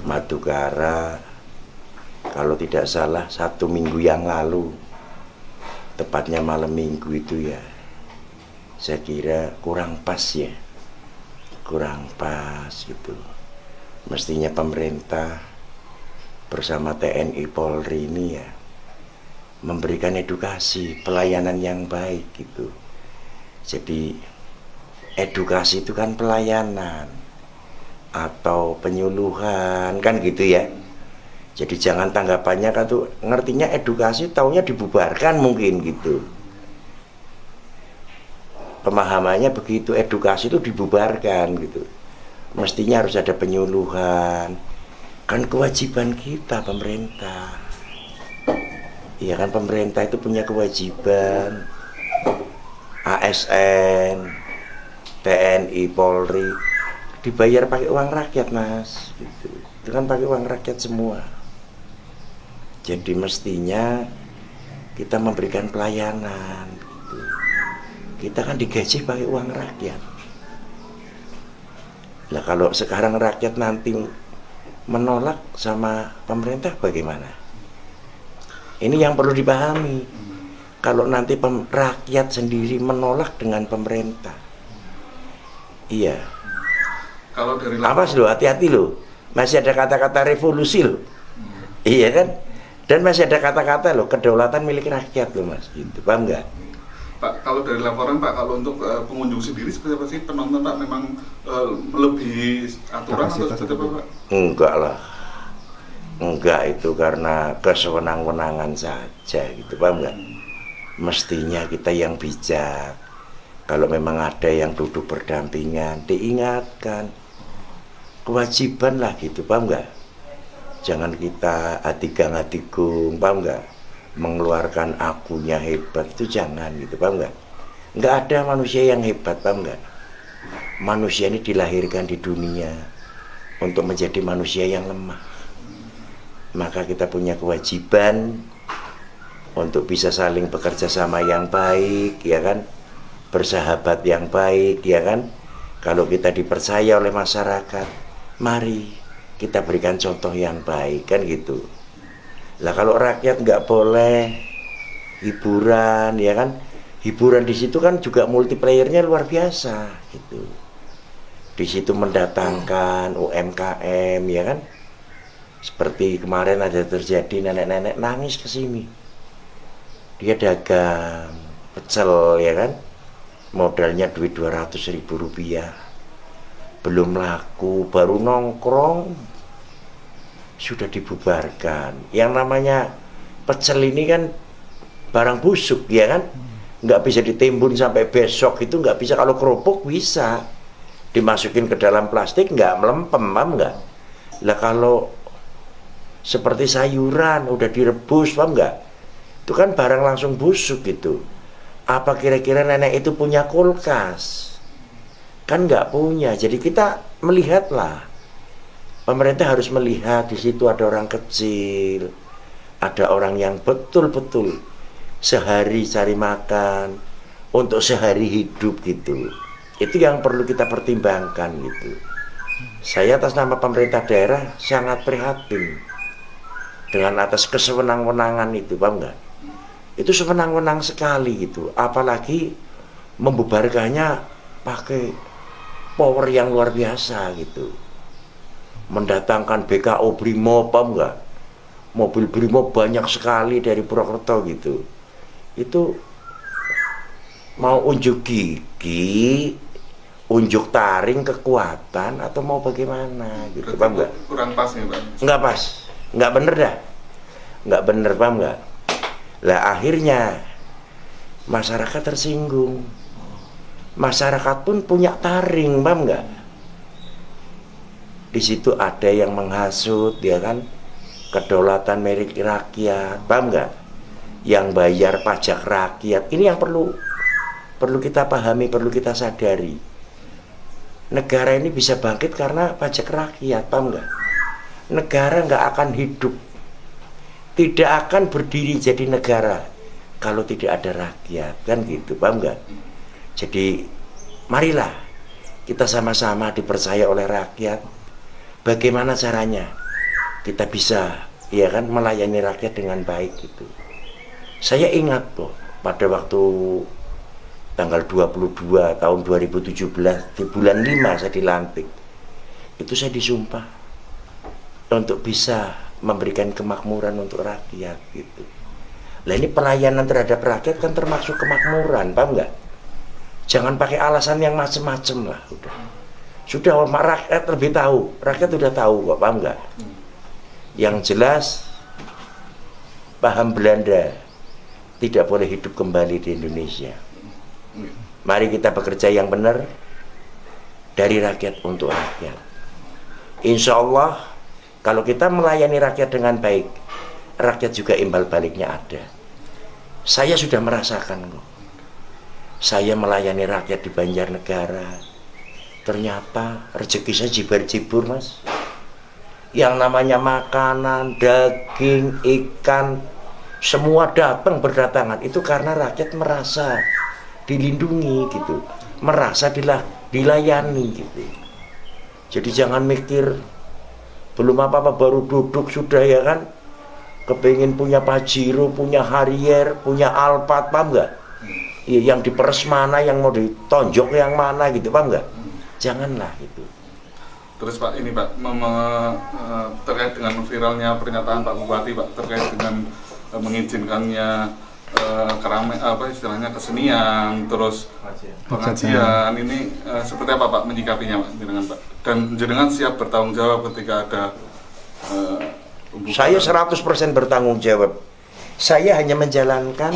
Madukara, kalau tidak salah 1 minggu yang lalu, tepatnya malam minggu itu ya, saya kira kurang pas ya, kurang pas gitu. Mestinya pemerintah bersama TNI Polri ini ya memberikan edukasi, pelayanan yang baik gitu. Jadi edukasi itu kan pelayanan atau penyuluhan kan gitu ya. Jadi jangan tanggapannya kan tuh ngertinya edukasi taunya dibubarkan mungkin gitu. Pemahamannya begitu, edukasi itu dibubarkan gitu. Mestinya harus ada penyuluhan. Kan kewajiban kita pemerintah. Iya kan, pemerintah itu punya kewajiban. ASN, TNI, Polri dibayar pakai uang rakyat mas gitu. Itu kan pakai uang rakyat semua. Jadi mestinya kita memberikan pelayanan gitu. Kita kan digaji pakai uang rakyat. Nah kalau sekarang rakyat nanti menolak sama pemerintah bagaimana? Ini yang perlu dipahami. Kalau nanti rakyat sendiri menolak dengan pemerintah, iya. Kalau dari awas loh, hati-hati loh. Masih ada kata-kata revolusi loh. Iya kan? Dan masih ada kata-kata loh, kedaulatan milik rakyat loh mas. Gitu, paham nggak? Pak, kalau dari laporan Pak, kalau untuk pengunjung sendiri seperti apa sih, penonton Pak, memang melebihi aturan atau seperti apa Pak? Enggak lah, enggak, itu karena kesewenang-wenangan saja gitu, paham nggak? Mestinya kita yang bijak. Kalau memang ada yang duduk berdampingan, diingatkan, kewajiban lah gitu, paham nggak? Jangan kita adigang-adigung, paham nggak? Mengeluarkan akunya hebat, itu jangan gitu, paham nggak? Nggak ada manusia yang hebat, paham nggak? Manusia ini dilahirkan di dunia untuk menjadi manusia yang lemah. Maka kita punya kewajiban untuk bisa saling bekerja sama yang baik, ya kan? Bersahabat yang baik, ya kan? Kalau kita dipercaya oleh masyarakat, mari kita berikan contoh yang baik, kan gitu. Lah kalau rakyat nggak boleh hiburan, ya kan? Hiburan di situ kan juga multiplayernya luar biasa, gitu. Di situ mendatangkan UMKM, ya kan? Seperti kemarin ada terjadi nenek-nenek nangis ke sini. Dia dagang pecel, ya kan? Modalnya duit 200.000 rupiah. Belum laku, baru nongkrong sudah dibubarkan. Yang namanya pecel ini kan barang busuk, ya kan? Nggak bisa ditimbun sampai besok, itu nggak bisa. Kalau kerupuk bisa dimasukin ke dalam plastik, nggak melempem, paham nggak? Lah kalau seperti sayuran udah direbus, paham nggak? Itu kan barang langsung busuk gitu. Apa kira-kira nenek itu punya kulkas? Kan nggak punya. Jadi kita melihatlah, pemerintah harus melihat di situ ada orang kecil, ada orang yang betul-betul sehari cari makan untuk sehari hidup gitu. Itu yang perlu kita pertimbangkan gitu. Saya atas nama pemerintah daerah sangat prihatin dengan atas kesewenang-wenangan itu, paham nggak? Itu sewenang-wenang sekali gitu. Apalagi membubarkannya pakai power yang luar biasa gitu. Mendatangkan BKO Brimob, paham nggak? Mobil Brimob banyak sekali dari Purwokerto gitu. Itu mau unjuk gigi, unjuk taring kekuatan, atau mau bagaimana gitu, paham nggak? Kurang pas ya Pak? Nggak pas, nggak bener dah, nggak bener, paham nggak? Lah akhirnya masyarakat tersinggung. Masyarakat pun punya taring, paham nggak? Di situ ada yang menghasut, ya kan? Kedaulatan milik rakyat, paham nggak? Yang bayar pajak rakyat. Ini yang perlu kita pahami, perlu kita sadari. Negara ini bisa bangkit karena pajak rakyat, paham nggak? Negara nggak akan hidup, tidak akan berdiri jadi negara kalau tidak ada rakyat, kan gitu, paham nggak? Jadi marilah kita sama-sama dipercaya oleh rakyat bagaimana caranya kita bisa ya kan melayani rakyat dengan baik gitu. Saya ingat tuh pada waktu tanggal 22 tahun 2017 di bulan 5 saya dilantik. Itu saya disumpah untuk bisa memberikan kemakmuran untuk rakyat gitu. Lah ini pelayanan terhadap rakyat kan termasuk kemakmuran, paham nggak? Jangan pakai alasan yang macem-macem lah, udah. Sudah rakyat lebih tahu, rakyat udah tahu kok, paham nggak? Yang jelas paham Belanda tidak boleh hidup kembali di Indonesia. Mari kita bekerja yang benar dari rakyat untuk rakyat. Insya Allah kalau kita melayani rakyat dengan baik, rakyat juga imbal baliknya ada. Saya sudah merasakan kok. Saya melayani rakyat di Banjarnegara, ternyata rezeki saya jibar-jibur, Mas. Yang namanya makanan, daging, ikan, semua datang berdatangan. Itu karena rakyat merasa dilindungi gitu, merasa dilayani gitu. Jadi jangan mikir belum apa-apa baru duduk sudah ya kan, kepingin punya Pajero, punya Harrier, punya Alphard, paham nggak? Yang diperes mana, yang mau ditonjok yang mana gitu, paham nggak? Janganlah gitu. Terus Pak, ini Pak, terkait dengan viralnya pernyataan Pak Bupati Pak, terkait dengan mengizinkannya istilahnya kesenian, terus pengajian, ini seperti apa Pak menyikapinya Pak, jenengan Pak? Dan jenengan siap bertanggung jawab ketika ada Saya 100% bertanggung jawab. Saya hanya menjalankan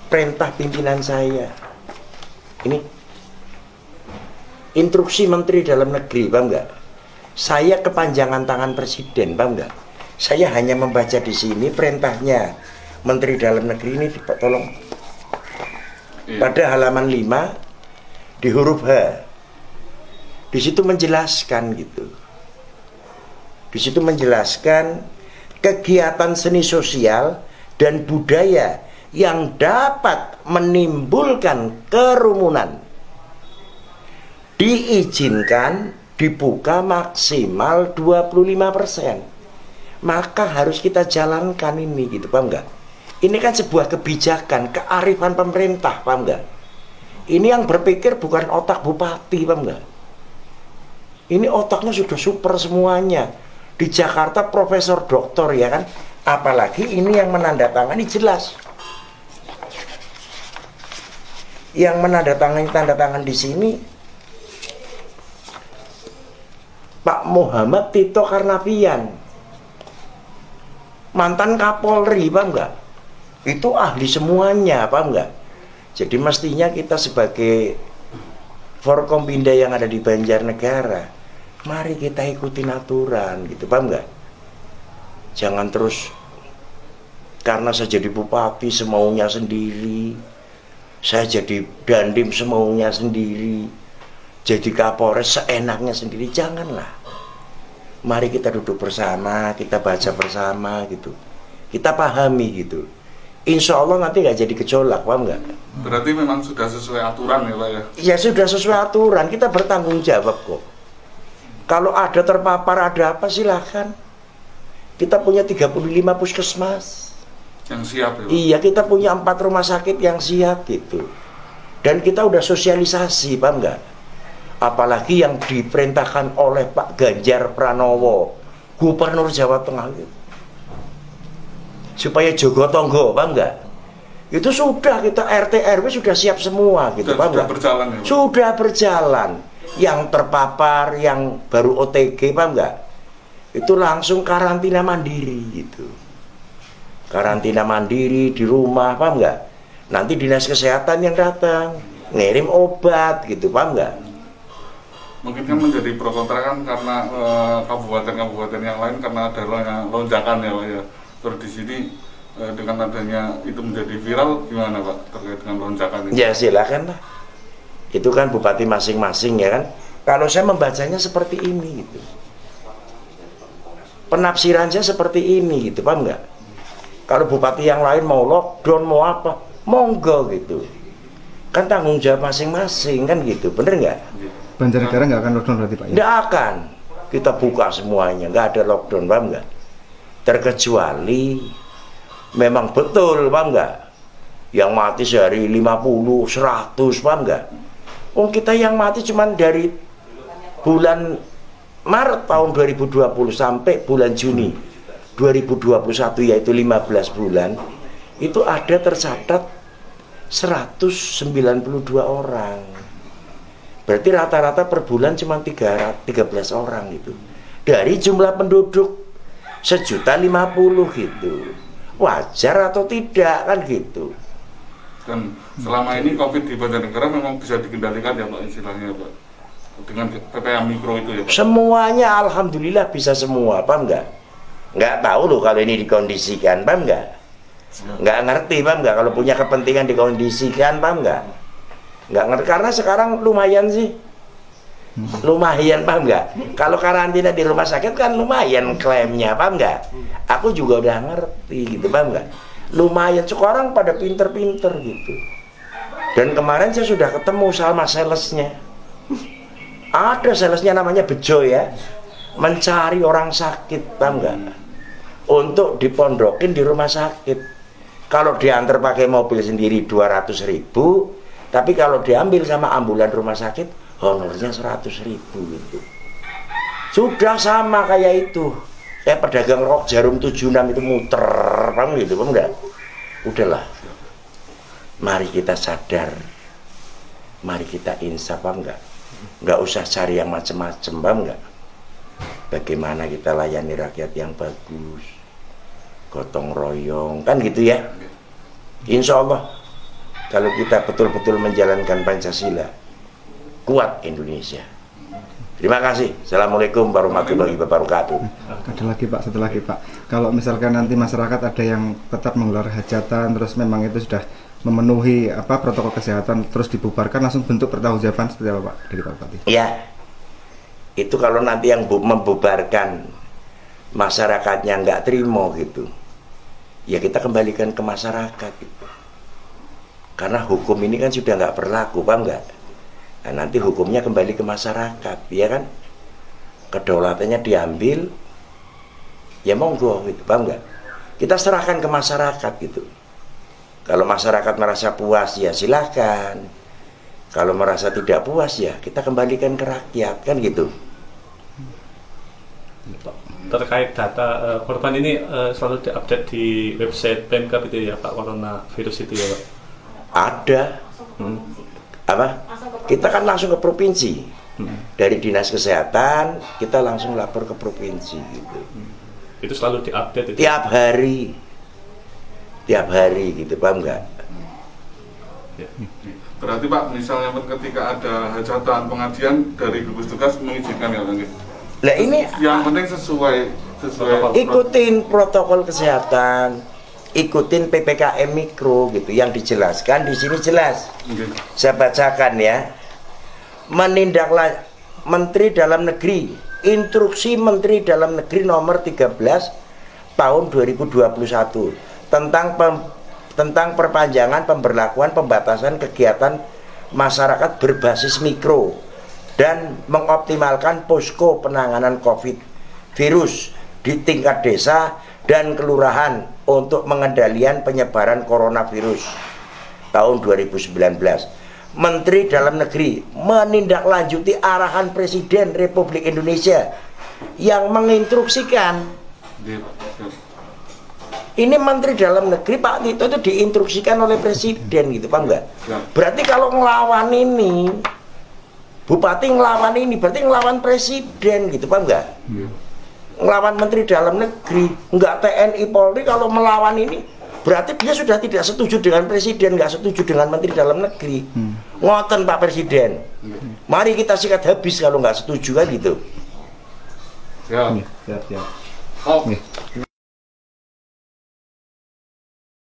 perintah pimpinan saya. Ini instruksi Menteri Dalam Negeri, paham nggak? Saya kepanjangan tangan Presiden, paham nggak? Saya hanya membaca di sini perintahnya Menteri Dalam Negeri ini, tolong. Pada halaman 5 di huruf H. Di situ menjelaskan gitu. Di situ menjelaskan kegiatan seni sosial dan budaya yang dapat menimbulkan kerumunan diizinkan dibuka maksimal 25%. Maka harus kita jalankan ini gitu, paham nggak? Ini kan sebuah kebijakan, kearifan pemerintah, paham nggak? Ini yang berpikir bukan otak bupati, paham nggak? Ini otaknya sudah super semuanya. Di Jakarta profesor doktor ya kan, apalagi ini yang menandatangani jelas. Yang menandatangani tanda tangan di sini Pak Muhammad Tito Karnavian, mantan Kapolri, paham nggak? Itu ahli semuanya, paham nggak? Jadi mestinya kita sebagai Forkompinda yang ada di Banjarnegara, mari kita ikutin aturan gitu, paham nggak? Jangan terus karena saya jadi bupati semaunya sendiri, saya jadi dandim semaunya sendiri, jadi Kapolres seenaknya sendiri. Janganlah. Mari kita duduk bersama, kita baca bersama gitu, kita pahami gitu. Insya Allah nanti nggak jadi gejolak, paham nggak? Berarti memang sudah sesuai aturan ya Pak ya? Ya sudah sesuai aturan, kita bertanggung jawab kok. Kalau ada terpapar, ada apa, silahkan. Kita punya 35 puskesmas yang siap ya Pak? Iya, kita punya 4 rumah sakit yang siap gitu. Dan kita udah sosialisasi, paham nggak? Apalagi yang diperintahkan oleh Pak Ganjar Pranowo, Gubernur Jawa Tengah gitu, supaya jogo tonggo, paham nggak? Itu sudah kita RT RW sudah siap semua gitu, paham nggak? Berjalan ya Pak? Sudah berjalan. Yang terpapar, yang baru OTG, paham nggak? Itu langsung karantina mandiri gitu. Karantina mandiri di rumah, paham nggak? Nanti dinas kesehatan yang datang ngirim obat gitu, paham nggak? Mungkin kan menjadi pro kontra kan karena kabupaten-kabupaten yang lain karena ada lonjakan ya Pak ya. Terus di sini dengan adanya itu menjadi viral, gimana Pak terkait dengan lonjakan itu? Ya silakan lah. Itu kan bupati masing-masing ya kan. Kalau saya membacanya seperti ini gitu, penafsirannya seperti ini gitu, paham nggak? Kalau bupati yang lain mau lockdown mau apa, monggo gitu. Kan tanggung jawab masing-masing kan gitu, bener nggak? Banjarnegara nggak akan lockdown berarti Pak ya? Nggak akan. kita buka semuanya, nggak ada lockdown, paham nggak? Terkecuali memang betul, paham nggak? Yang mati sehari 50, 100, paham nggak? Kita yang mati cuman dari bulan Maret tahun 2020 sampai bulan Juni 2021, yaitu 15 bulan, itu ada tercatat 192 orang. Berarti rata-rata per bulan cuma 13 orang gitu. Dari jumlah penduduk 1.050.000 gitu. Wajar atau tidak kan gitu. Dan selama ini COVID di Banjarnegara memang bisa dikendalikan ya Pak, istilahnya Pak, dengan PPKM mikro itu ya Pak? Semuanya alhamdulillah bisa semua, paham nggak? Nggak tahu loh kalau ini dikondisikan, paham nggak? Nggak ngerti, paham nggak? Kalau punya kepentingan dikondisikan, paham nggak? Nggak ngerti, karena sekarang lumayan sih. Lumayan, paham nggak? Kalau karantina di rumah sakit kan lumayan klaimnya, paham nggak? Aku juga udah ngerti gitu, paham nggak? Lumayan, sekarang pada pinter-pinter gitu. Dan kemarin saya sudah ketemu sama salesnya. Ada salesnya namanya Bejo ya, mencari orang sakit, paham nggak? Untuk dipondokin di rumah sakit. Kalau diantar pakai mobil sendiri 200.000, tapi kalau diambil sama ambulan rumah sakit honornya 100.000 gitu. Sudah sama kayak itu. Kayak pedagang rok jarum 76 itu muter, paham gitu, paham nggak? Udahlah. Mari kita sadar. Mari kita insaf, paham nggak? Nggak usah cari yang macem-macem, paham nggak? Bagaimana kita layani rakyat yang bagus, gotong royong, kan gitu ya. Insya Allah kalau kita betul-betul menjalankan Pancasila, kuat Indonesia. Terima kasih. Assalamualaikum warahmatullahi wabarakatuh. Ada lagi Pak, satu lagi Pak. Kalau misalkan nanti masyarakat ada yang tetap menggelar hajatan, terus memang itu sudah memenuhi protokol kesehatan, terus dibubarkan, langsung bentuk pertanggungjawaban seperti apa Pak dari Pak Bupati? Ya, itu kalau nanti yang membubarkan masyarakatnya nggak terima gitu, ya kita kembalikan ke masyarakat gitu. Karena hukum ini kan sudah nggak berlaku, paham nggak? Nah, nanti hukumnya kembali ke masyarakat, ya kan? Kedaulatannya diambil, ya monggo gitu, paham nggak? Kita serahkan ke masyarakat gitu. Kalau masyarakat merasa puas, ya silahkan. Kalau merasa tidak puas, ya kita kembalikan ke rakyat, kan gitu. Terkait data korban ini selalu diupdate di website Pemkab itu ya Pak, coronavirus itu ya Pak? Ada. Apa? Kita kan langsung ke provinsi. Dari dinas kesehatan kita langsung lapor ke provinsi gitu. Itu selalu diupdate itu? Tiap hari gitu, paham nggak? Ya. Berarti Pak, misalnya ketika ada hajatan pengajian dari gugus tugas mengizinkan ya Bang? Lah ini yang penting sesuai ikutin protokol kesehatan, ikutin PPKM mikro gitu, yang dijelaskan di sini jelas. Saya bacakan ya. Menteri Dalam Negeri, instruksi Menteri Dalam Negeri nomor 13 tahun 2021 tentang perpanjangan pemberlakuan pembatasan kegiatan masyarakat berbasis mikro dan mengoptimalkan posko penanganan COVID virus di tingkat desa dan kelurahan untuk pengendalian penyebaran coronavirus tahun 2019. Menteri Dalam Negeri menindaklanjuti arahan Presiden Republik Indonesia yang menginstruksikan. Ini Menteri Dalam Negeri Pak Tito itu diinstruksikan oleh Presiden gitu, paham nggak? Berarti kalau ngelawan ini, Bupati ngelawan ini, berarti ngelawan Presiden gitu, paham nggak? Ngelawan Menteri Dalam Negeri, nggak TNI Polri. Kalau melawan ini berarti dia sudah tidak setuju dengan Presiden, nggak setuju dengan Menteri Dalam Negeri. Ngoten Pak Presiden, mari kita sikat habis kalau nggak setuju kan gitu. Siap. Siap. Oh.